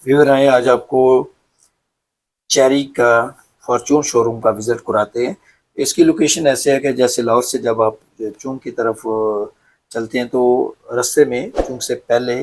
Viewer आए आज आपको चेरी का फॉर्चून शोरूम का विजिट कराते हैं। इसकी लोकेशन ऐसे है कि जैसे लाहौर से जब आप चूंग की तरफ चलते हैं तो रास्ते में चूंग से पहले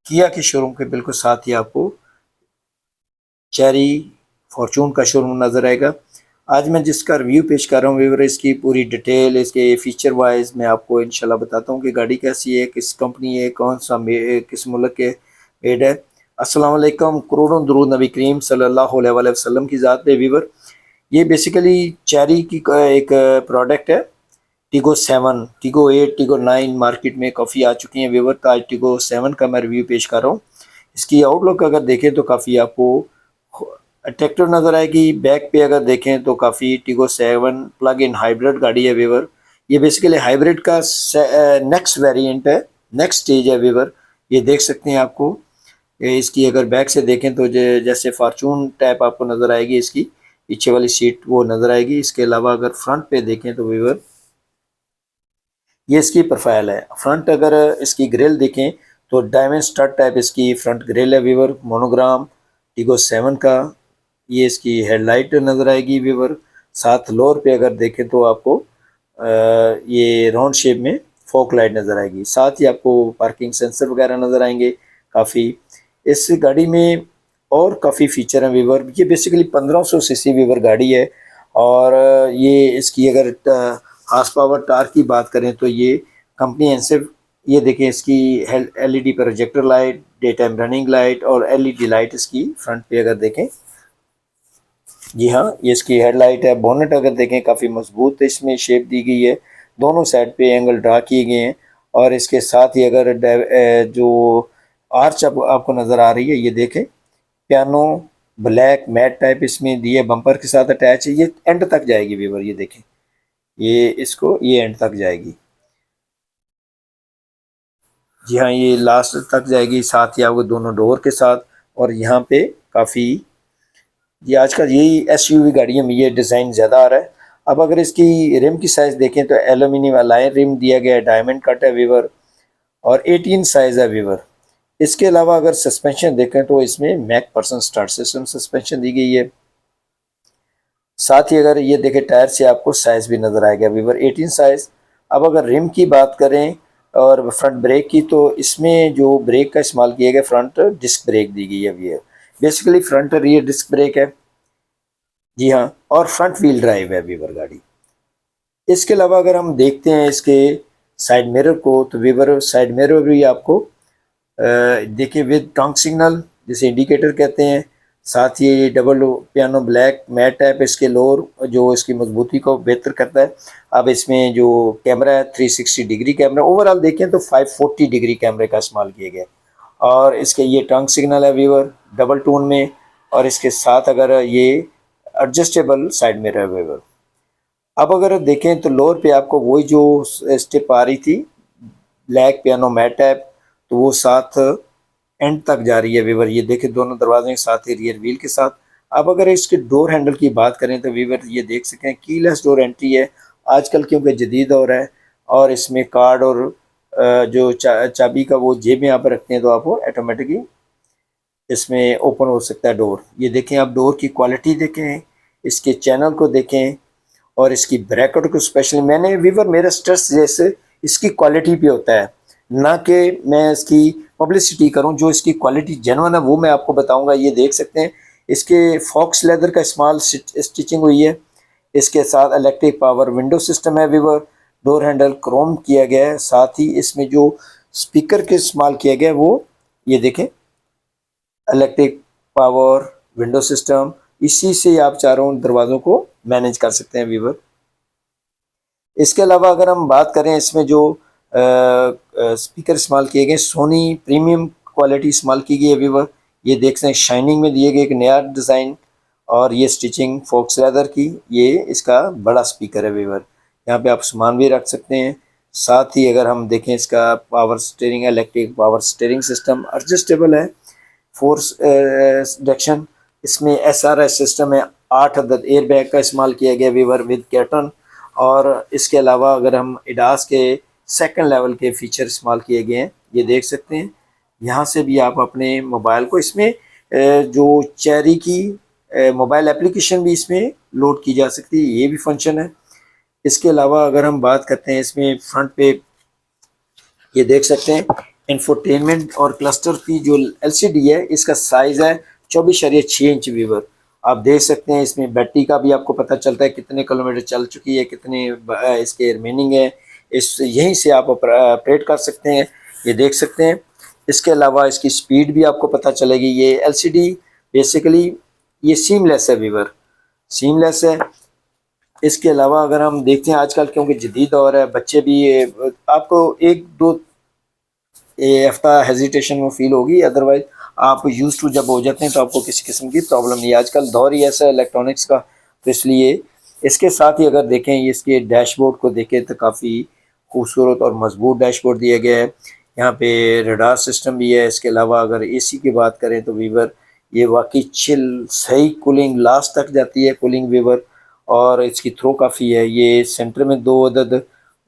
किया के शोरूम के बिल्कुल साथ ही आपको चेरी फॉर्चून का शोरूम नज़र आएगा। आज मैं जिसका रिव्यू पेश कर रहा हूँ व्यूअर, इसकी पूरी डिटेल इसके फीचर वाइज मैं आपको इंशाल्लाह बताता हूँ कि गाड़ी कैसी है, किस कंपनी है, कौन सा किस मुल्क के मेड है। अस्सलाम वालेकुम, करोड़ों दुरूद नबी करीम सल्लल्लाहु अलैहि वसल्लम की ज़ात पे व्यूअर। ये बेसिकली चेरी की एक प्रोडक्ट है। टिगो 7, टिगो 8, टिगो 9 मार्केट में काफ़ी आ चुकी हैं व्यूअर। तो आज टिगो 7 का मैं रिव्यू पेश कर रहा हूँ। इसकी आउटलुक अगर देखें तो काफ़ी आपको अट्रैक्टिव नज़र आएगी। बैक पे अगर देखें तो काफ़ी टिगो 7 प्लग इन हाइब्रिड गाड़ी है व्यूअर। ये बेसिकली हाइब्रिड का नेक्स्ट वेरिएंट है, नेक्स्ट स्टेज है व्यूअर। ये देख सकते हैं आपको। इसकी अगर बैक से देखें तो जैसे फार्चून टाइप आपको नज़र आएगी, इसकी पीछे वाली सीट वो नज़र आएगी। इसके अलावा अगर फ्रंट पे देखें तो व्यूअर ये इसकी प्रोफाइल है। फ्रंट अगर इसकी ग्रिल देखें तो डायमंड स्टड टाइप इसकी फ्रंट ग्रिल है व्यूअर, मोनोग्राम टिगो 7 का। ये इसकी हेडलाइट नज़र आएगी व्यूअर। साथ लोअर पे अगर देखें तो आपको ये राउंड शेप में फोक लाइट नज़र आएगी। साथ ही आपको पार्किंग सेंसर वगैरह नज़र आएंगे काफ़ी इस गाड़ी में। और काफ़ी फीचर हैं व्यूअर। ये बेसिकली 1500 सीसी व्यूअर गाड़ी है। और ये इसकी अगर हार्स पावर टार्क की बात करें तो ये कंपनी एनसिव, ये देखें इसकी LED projector light, day time running light और एलईडी लाइट इसकी फ्रंट पे अगर देखें। जी हाँ, ये इसकी हेडलाइट है। बोनेट अगर देखें काफ़ी मजबूत इसमें शेप दी गई है, दोनों साइड पे एंगल ड्रा किए गए हैं। और इसके साथ ही अगर जो आर्च आपको नज़र आ रही है, ये देखें पियानो ब्लैक मैट टाइप इसमें दिए बम्पर के साथ अटैच है। ये एंड तक जाएगी व्यूवर, ये देखें ये इसको ये एंड तक जाएगी। जी हाँ, ये लास्ट तक जाएगी, साथ ही आपको दोनों डोर के साथ। और यहाँ पे काफ़ी ये आजकल यही एसयूवी गाड़ियों में ये डिज़ाइन ज़्यादा आ रहा है। अब अगर इसकी रिम की साइज़ देखें तो एल्यूमिनियम अलाइन रिम दिया गया है, डायमंड कट है वीवर और 18 साइज़ है वीवर। इसके अलावा अगर सस्पेंशन देखें तो इसमें McPherson strut system suspension दी गई है। साथ ही अगर ये देखें टायर से आपको साइज़ भी नज़र आएगा वीवर 18 साइज़। अब अगर रिम की बात करें और फ्रंट ब्रेक की तो इसमें जो ब्रेक का इस्तेमाल किया गया फ्रंट डिस्क ब्रेक दी गई है viewer. Basically front rear disc brake है। जी हाँ, और फ्रंट व्हील ड्राइव है वीवर गाड़ी। इसके अलावा अगर हम देखते हैं इसके साइड मिरर को तो वीवर साइड मिरर भी आपको देखिए विद टंग सिग्नल जिसे इंडिकेटर कहते हैं। साथ ही ये double piano black matte tap इसके लोअर जो इसकी मजबूती को बेहतर करता है। अब इसमें जो कैमरा है 360 डिग्री कैमरा, ओवरऑल देखें तो 540 डिग्री कैमरे का इस्तेमाल किया गया। और इसके ये टंग सिग्नल है वीवर डबल टोन में। और इसके साथ अगर ये एडजस्टेबल साइड मिरर है वीवर। अब अगर देखें तो लोअर पे आपको वही जो स्टेप आ रही थी ब्लैक पियानो मैट टैप, तो वो साथ एंड तक जा रही है वीवर। ये देखें दोनों दरवाजे के साथ ही रियर व्हील के साथ। अब अगर इसके डोर हैंडल की बात करें तो वीवर ये देख सकते हैं कीलेस डोर एंट्री है आजकल, क्योंकि जदीद दौर है। और इसमें कार्ड और जो चाबी का वो जेब में यहाँ पर रखते हैं तो आपको ऑटोमेटिकली इसमें ओपन हो सकता है डोर। ये देखें आप डोर की क्वालिटी देखें, इसके चैनल को देखें और इसकी ब्रैकेट को स्पेशली मैंने वीवर मेरा स्ट्रेस जैसे इसकी क्वालिटी पे होता है, ना कि मैं इसकी पब्लिसिटी करूं। जो इसकी क्वालिटी जेन्युइन है वो मैं आपको बताऊंगा। ये देख सकते हैं इसके फॉक्स लेदर का इस्तेमाल स्टिचिंग हुई है। इसके साथ इलेक्ट्रिक पावर विंडो सिस्टम है वीवर। डोर हैंडल क्रोम किया गया है। साथ ही इसमें जो स्पीकर के इस्तेमाल किया गया है वो ये देखें इलेक्ट्रिक पावर विंडो सिस्टम। इसी से आप चारों दरवाज़ों को मैनेज कर सकते हैं वीवर। इसके अलावा अगर हम बात करें इसमें जो स्पीकर इस्तेमाल किए गए सोनी प्रीमियम क्वालिटी इस्तेमाल की गई है वीवर। ये देख सकते हैं शाइनिंग में दिए गए एक नया डिज़ाइन और ये स्टिचिंग फोक्स लेदर की। ये इसका बड़ा स्पीकर है वीवर, यहाँ पे आप सामान भी रख सकते हैं। साथ ही अगर हम देखें इसका power steering electric power steering system adjustable है। फोर्स रिडक्शन इसमें एसआरएस सिस्टम है। 8 अदद एयर बैग का इस्तेमाल किया गया वीवर विद कैटन। और इसके अलावा अगर हम एडास के सेकंड लेवल के फीचर इस्तेमाल किए गए हैं। ये देख सकते हैं, यहाँ से भी आप अपने मोबाइल को इसमें जो चेरी की मोबाइल एप्लीकेशन भी इसमें लोड की जा सकती है, ये भी फंक्शन है। इसके अलावा अगर हम बात करते हैं इसमें फ्रंट पे, ये देख सकते हैं इंफोटेनमेंट और क्लस्टर की जो एलसीडी है, इसका साइज है 24.6 इंच वीवर। आप देख सकते हैं इसमें बैटरी का भी आपको पता चलता है कितने किलोमीटर चल चुकी है, कितने इसके रिमेनिंग है। इस यहीं से आप ऑपरेट कर सकते हैं, ये देख सकते हैं। इसके अलावा इसकी स्पीड भी आपको पता चलेगी। ये एलसीडी बेसिकली ये सीमलेस है वीवर, सीमलेस है। इसके अलावा अगर हम देखते हैं आजकल क्योंकि जदीद दौर है, बच्चे भी आपको एक दो हफ्ता हेजिटेशन में फील होगी, अदरवाइज आप यूज टू जब हो जाते हैं तो आपको किसी किस्म की प्रॉब्लम नहीं है। आजकल दौर ही ऐसा है इलेक्ट्रॉनिक्स का, तो इसलिए इसके साथ ही अगर देखें इसके डैशबोर्ड को देखें तो काफ़ी खूबसूरत और मजबूत डैशबोर्ड दिया गया है। यहाँ पे रडार सिस्टम भी है। इसके अलावा अगर एसी की बात करें तो वीवर ये वाकई चिल सही कूलिंग लास्ट तक जाती है, कूलिंग वीवर, और इसकी थ्रो काफ़ी है। ये सेंटर में 2 अदद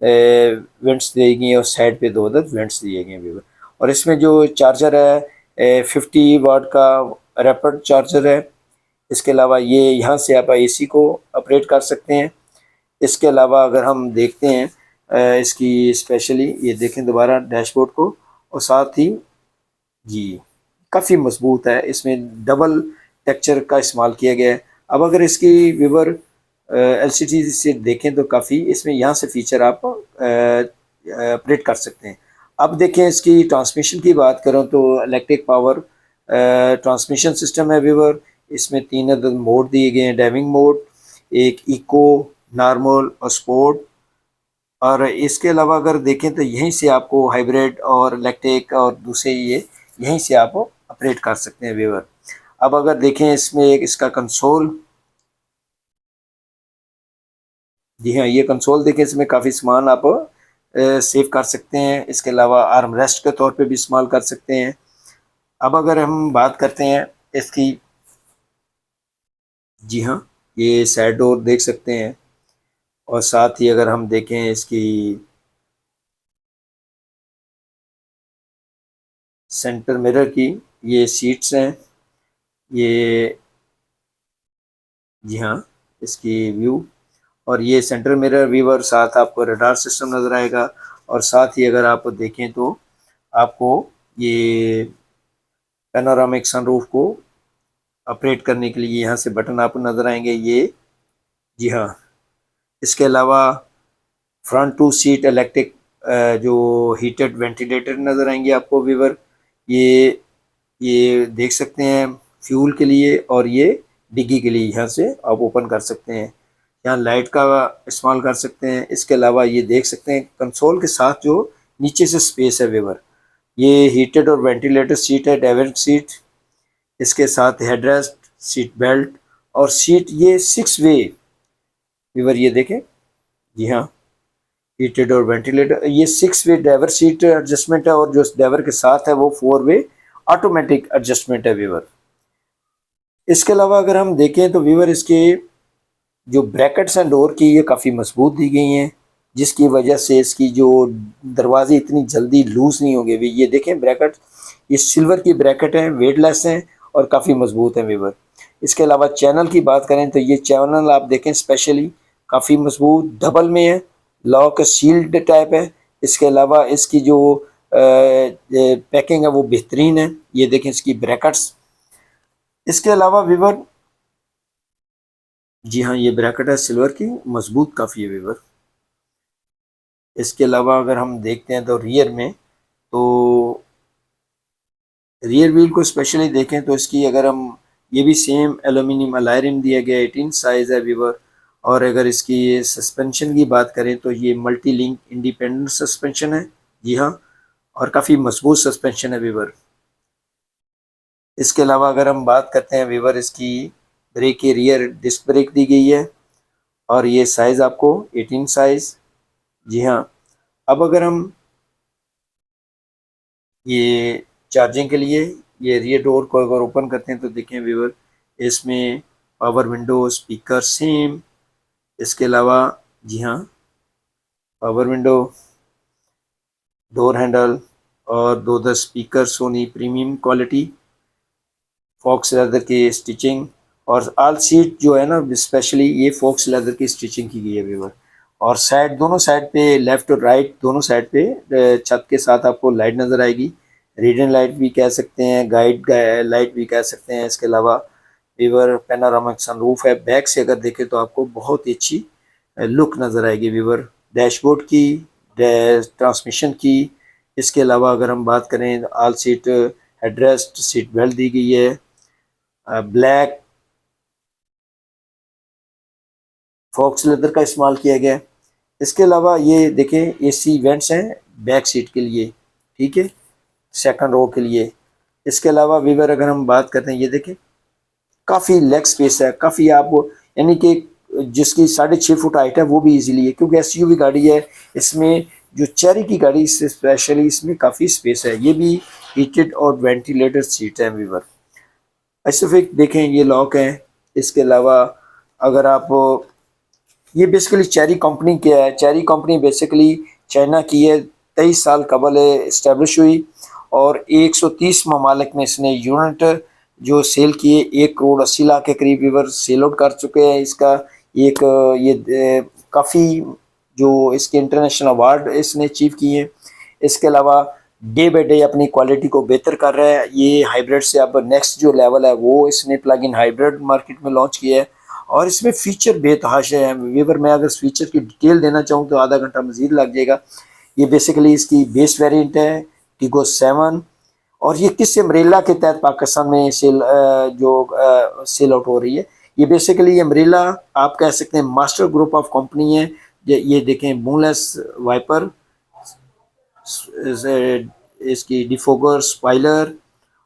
वेंट्स दिए गए हैं और साइड पे 2 अदद वेंट्स दिए गए हैं वीवर। और इसमें जो चार्जर है 50 वाट का रैपिड चार्जर है। इसके अलावा ये यहाँ से आप एसी को ऑपरेट कर सकते हैं। इसके अलावा अगर हम देखते हैं इसकी स्पेशली ये देखें दोबारा डैशबोर्ड को, और साथ ही जी काफ़ी मजबूत है, इसमें डबल टेक्सचर का इस्तेमाल किया गया है। अब अगर इसकी वीवर एलसीडी से देखें तो काफ़ी इसमें यहाँ से फीचर आप ऑपरेट कर सकते हैं। अब देखें इसकी ट्रांसमिशन की बात करूँ तो इलेक्ट्रिक पावर ट्रांसमिशन सिस्टम है वीवर। इसमें 3 अदद मोड दिए गए हैं, ड्राइविंग मोड, एक इको, नॉर्मल और स्पोर्ट। और इसके अलावा अगर देखें तो यहीं से आपको हाइब्रिड और इलेक्ट्रिक और दूसरे ये यहीं से आप ऑपरेट कर सकते हैं व्यूअर। अब अगर देखें इसमें एक इसका कंसोल, जी हाँ ये कंसोल देखें, इसमें काफ़ी सामान आप सेव कर सकते हैं। इसके अलावा आर्म रेस्ट के तौर पे भी इस्तेमाल कर सकते हैं। अब अगर हम बात करते हैं इसकी, जी हाँ ये साइड डोर देख सकते हैं, और साथ ही अगर हम देखें इसकी सेंटर मिरर की ये सीट्स हैं, ये जी हाँ इसकी व्यू, और ये सेंटर मिरर व्यूअर, साथ आपको रडार सिस्टम नज़र आएगा। और साथ ही अगर आप देखें तो आपको ये पैनोरामिक सनरूफ को ऑपरेट करने के लिए यहाँ से बटन आपको नज़र आएंगे, ये जी हाँ। इसके अलावा फ्रंट टू सीट इलेक्ट्रिक जो हीटेड वेंटिलेटर नज़र आएंगे आपको व्यूअर। ये देख सकते हैं फ्यूल के लिए, और ये डिग्गी के लिए यहाँ से आप ओपन कर सकते हैं। यहाँ लाइट का इस्तेमाल कर सकते हैं। इसके अलावा ये देख सकते हैं कंसोल के साथ जो नीचे से स्पेस है व्यूअर, ये हीटेड और वेंटिलेटर सीट है, ड्राइवर सीट। इसके साथ हेडरेस्ट, सीट बेल्ट और सीट ये 6 वे व्यूअर, ये देखें जी हाँ हीटेड और वेंटिलेटर, ये 6 वे ड्राइवर सीट एडजस्टमेंट है, और जो ड्राइवर के साथ है वो 4 वे ऑटोमेटिक एडजस्टमेंट है व्यूअर। इसके अलावा अगर हम देखें तो व्यूअर इसके जो ब्रैकेट्स हैं डोर की, ये काफ़ी मजबूत दी गई हैं, जिसकी वजह से इसकी जो दरवाजे इतनी जल्दी लूज़ नहीं होंगे। ये देखें ब्रैकेट, ये सिल्वर की ब्रैकेट हैं, वेटलेस हैं और काफ़ी मजबूत हैं व्यूअर। इसके अलावा चैनल की बात करें तो ये चैनल आप देखें स्पेशली काफ़ी मजबूत डबल में है, लॉक सील्ड टाइप है। इसके अलावा इसकी जो पैकिंग है वो बेहतरीन है, ये देखें इसकी ब्रैकेट्स। इसके अलावा व्यूअर जी हाँ ये ब्रैकेट है सिल्वर की, मजबूत काफ़ी है व्यूअर। इसके अलावा अगर हम देखते हैं तो रियर में, तो रियर व्हील को स्पेशली देखें तो इसकी अगर हम, ये भी सेम एलुमिनियम अलॉय रिम दिया गया, 18 साइज़ है व्यूअर। और अगर इसकी सस्पेंशन की बात करें तो ये मल्टी लिंक इंडिपेंडेंट सस्पेंशन है, जी हाँ, और काफ़ी मजबूत सस्पेंशन है व्यूअर। इसके अलावा अगर हम बात करते हैं व्यूअर, इसकी ब्रेक के रियर डिस्क ब्रेक दी गई है, और ये साइज़ आपको 18 साइज़, जी हाँ। अब अगर हम ये चार्जिंग के लिए ये रियर डोर को अगर ओपन करते हैं तो देखें व्यूअर, इसमें पावर विंडो, स्पीकर सेम। इसके अलावा जी हाँ पावर विंडो, डोर हैंडल और दो दस speaker Sony premium quality, faux leather की स्टिचिंग, और आल सीट जो है ना स्पेशली ये फॉक्स लेदर की स्टिचिंग की गई है व्यूवर। और साइड दोनों साइड पे लेफ्ट और राइट दोनों साइड पे छत के साथ आपको लाइट नज़र आएगी, रीडिंग लाइट भी कह सकते हैं, गाइड लाइट भी कह सकते हैं। इसके अलावा व्यूवर पैनोरामिक सनरूफ है। बैक से अगर देखें तो आपको बहुत ही अच्छी लुक नज़र आएगी व्यूवर, डैशबोर्ड की, ट्रांसमिशन की। इसके अलावा अगर हम बात करें आल सीट हेडरेस्ट, सीट बेल्ट दी गई है, ब्लैक फॉक्स लेदर का इस्तेमाल किया गया है। इसके अलावा ये देखें एसी वेंट्स हैं बैक सीट के लिए, ठीक है, सेकंड रो के लिए। इसके अलावा व्यूवर अगर हम बात करते हैं ये देखें काफ़ी लेग स्पेस है, काफ़ी आप यानी कि जिसकी 6.5 फुट हाइट है वो भी इजीली है, क्योंकि एसयूवी गाड़ी है। इसमें जो चेरी की गाड़ी से स्पेशली इसमें काफ़ी स्पेस है। ये भी हीटेड और वेंटिलेटेड सीट है व्यूवर। स्पेसिफिक देखें ये लॉक है। इसके अलावा अगर आप ये बेसिकली चेरी कंपनी क्या है, चेरी कंपनी बेसिकली चाइना की है, 23 साल कबल इस्टेब्लिश हुई और 130 ममालिक में इसने यूनिट जो सेल किए 1 करोड़ 80 लाख के करीब व्यूवर सेल आउट कर चुके हैं। इसका एक ये काफ़ी जो इसके इंटरनेशनल अवार्ड इसने अचीव किए हैं। इसके अलावा डे बाई डे अपनी क्वालिटी को बेहतर कर रहा है। ये हाइब्रिड से अब नेक्स्ट जो लेवल है वो इसने प्लग इन हाइब्रिड मार्केट में लॉन्च किया है और इसमें फीचर बेतहाशा है व्यूवर। मैं अगर फीचर की डिटेल देना चाहूँ तो आधा घंटा मजीद लग जाएगा। ये बेसिकली इसकी बेस वेरिएंट है टिगो 7 और ये किस अम्ब्रेला के तहत पाकिस्तान में सेल आउट हो रही है। ये बेसिकली अम्ब्रेला आप कह सकते हैं मास्टर ग्रुप ऑफ कंपनी है। ये देखें बूमलेस वाइपर, इसकी डिफोगर स्पॉइलर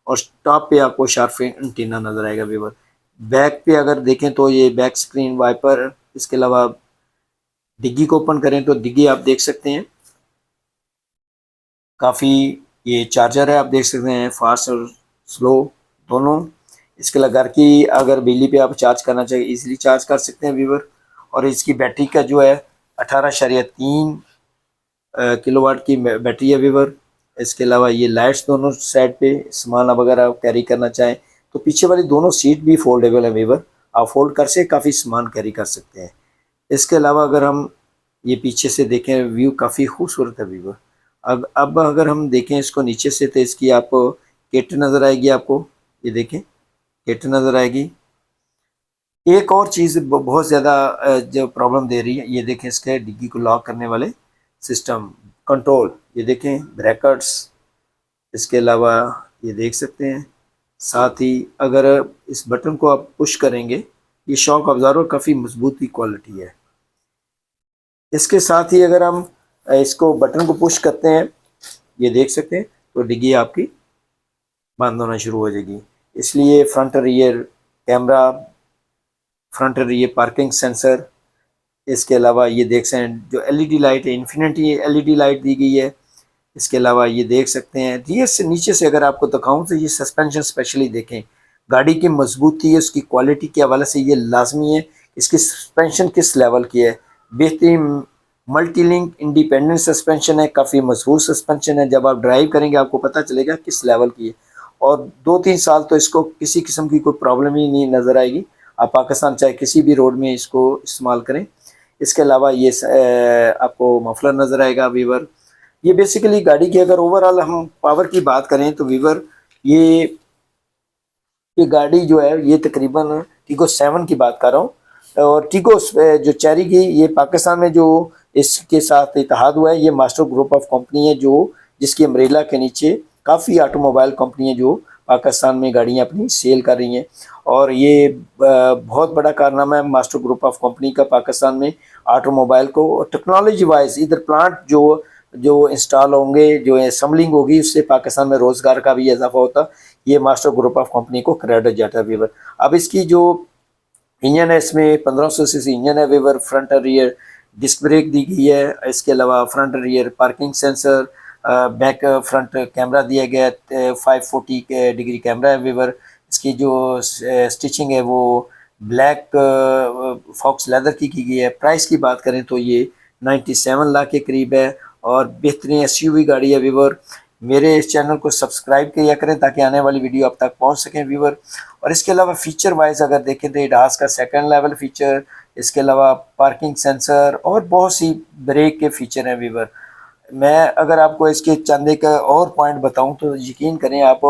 और टॉप पे आपको शार्प एंटीना नजर आएगा व्यूवर। बैक पे अगर देखें तो ये बैक स्क्रीन वाइपर, इसके अलावा डिग्गी को ओपन करें तो डिग्गी आप देख सकते हैं काफ़ी, ये चार्जर है आप देख सकते हैं फास्ट और स्लो दोनों। इसके अलावा घर की अगर बिजली पे आप चार्ज करना चाहिए इजीली चार्ज कर सकते हैं व्यूवर। और इसकी बैटरी का जो है 18.3 किलोवाट की बैटरी है व्यूवर। इसके अलावा ये लाइट्स दोनों साइड पे सामान वगैरह कैरी करना चाहें तो पीछे वाली दोनों सीट भी फोल्डेबल है व्यूवर, आप फोल्ड कर से काफ़ी सामान कैरी कर सकते हैं। इसके अलावा अगर हम ये पीछे से देखें व्यू काफ़ी खूबसूरत है व्यूवर। अब अगर हम देखें इसको नीचे से तो इसकी आपको किट नज़र आएगी, आपको ये देखें किट नज़र आएगी। एक और चीज़ बहुत ज़्यादा जो प्रॉब्लम दे रही है ये देखें इसके डिग्गी को लॉक करने वाले सिस्टम कंट्रोल, ये देखें ब्रैकेट्स। इसके अलावा ये देख सकते हैं साथ ही अगर इस बटन को आप पुश करेंगे ये शॉक अब्जॉर्वर काफ़ी मजबूत क्वालिटी है। इसके साथ ही अगर हम इसको बटन को पुश करते हैं ये देख सकते हैं तो डिग्गी आपकी बंद होना शुरू हो जाएगी। इसलिए front rear camera, front rear parking sensor, इसके अलावा ये देख सकते हैं जो एलईडी लाइट है इन्फिनिटी एलईडी लाइट दी गई है। इसके अलावा ये देख सकते हैं रियर से नीचे से अगर आपको दिखाऊं तो ये सस्पेंशन स्पेशली देखें गाड़ी की मजबूती है उसकी क्वालिटी के हवाले से ये लाजमी है इसकी सस्पेंशन किस लेवल की है। बेहतरीन मल्टी लिंक इंडिपेंडेंट सस्पेंशन है, काफ़ी मजबूत सस्पेंशन है, जब आप ड्राइव करेंगे आपको पता चलेगा किस लेवल की है। और 2-3 साल तो इसको किसी किस्म की कोई प्रॉब्लम ही नहीं नज़र आएगी, आप पाकिस्तान चाहे किसी भी रोड में इसको इस्तेमाल करें। इसके अलावा ये आपको मफलर नज़र आएगा वीवर। ये बेसिकली गाड़ी की अगर ओवरऑल हम पावर की बात करें तो वीवर ये गाड़ी जो है ये तकरीबन टीगो 7 की बात कर रहा हूँ और टीगो जो चेरी की ये पाकिस्तान में जो इसके साथ इत्तेहाद हुआ है ये मास्टर ग्रुप ऑफ कंपनी है जो जिसकी अम्ब्रेला के नीचे काफ़ी ऑटोमोबाइल कंपनी है जो पाकिस्तान में गाड़ियाँ अपनी सेल कर रही हैं। और ये बहुत बड़ा कारनामा है मास्टर ग्रुप ऑफ कंपनी का पाकिस्तान में ऑटोमोबाइल को टेक्नोलॉजी वाइज इधर प्लांट जो इंस्टॉल होंगे जो असम्बलिंग होगी उससे पाकिस्तान में रोज़गार का भी इजाफा होता, ये मास्टर ग्रुप ऑफ कंपनी को क्रेडिट जाता है वीवर। अब इसकी जो इंजन है इसमें 1500 सीसी इंजन है viewer, front rear disc brake दी गई है। इसके अलावा front rear parking sensor, back front camera दिया गया है, 540 डिग्री कैमरा है वीवर। इसकी जो स्टिचिंग है वो ब्लैक फॉक्स लेदर की गई है। प्राइस की बात करें तो ये 97 लाख के करीब है और बेहतरीन एसयूवी गाड़ी है व्यूवर। मेरे इस चैनल को सब्सक्राइब किया करें ताकि आने वाली वीडियो आप तक पहुंच सकें व्यूवर। और इसके अलावा फीचर वाइज अगर देखें तो इडास का सेकंड लेवल फीचर, इसके अलावा पार्किंग सेंसर और बहुत सी ब्रेक के फीचर हैं व्यूवर। मैं अगर आपको इसके चंद एक और पॉइंट बताऊं तो यकीन करें आप,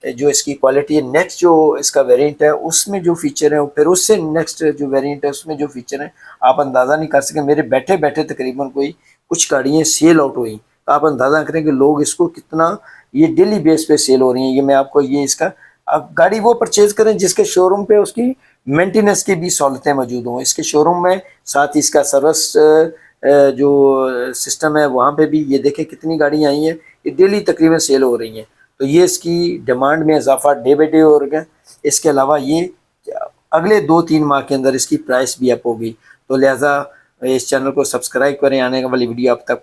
जो इसकी क्वालिटी है, नेक्स्ट जो इसका वेरिएंट है उसमें जो फीचर है, फिर उससे नेक्स्ट जो वेरिएंट है उसमें जो फीचर है, आप अंदाज़ा नहीं कर सकें। मेरे बैठे बैठे तकरीबन कोई कुछ गाड़ियाँ सेल आउट हुई, तो आप अंदाज़ा करें कि लोग इसको कितना, ये डेली बेस पे सेल हो रही हैं। ये मैं आपको ये इसका, आप गाड़ी वो परचेज करें जिसके शोरूम पे उसकी मेंटेनेंस की भी सहूलतें मौजूद हों। इसके शोरूम में साथ ही इसका सर्विस जो सिस्टम है वहाँ पे भी, ये देखें कितनी गाड़ियाँ आई हैं, ये डेली तकरीबन सेल हो रही हैं। तो ये इसकी डिमांड में इजाफा डे बाई डे हो रहा है। इसके अलावा ये अगले 2-3 माह के अंदर इसकी प्राइस भी अप होगी। तो लिहाजा इस चैनल को सब्सक्राइब करें, आने वाली वीडियो आप तक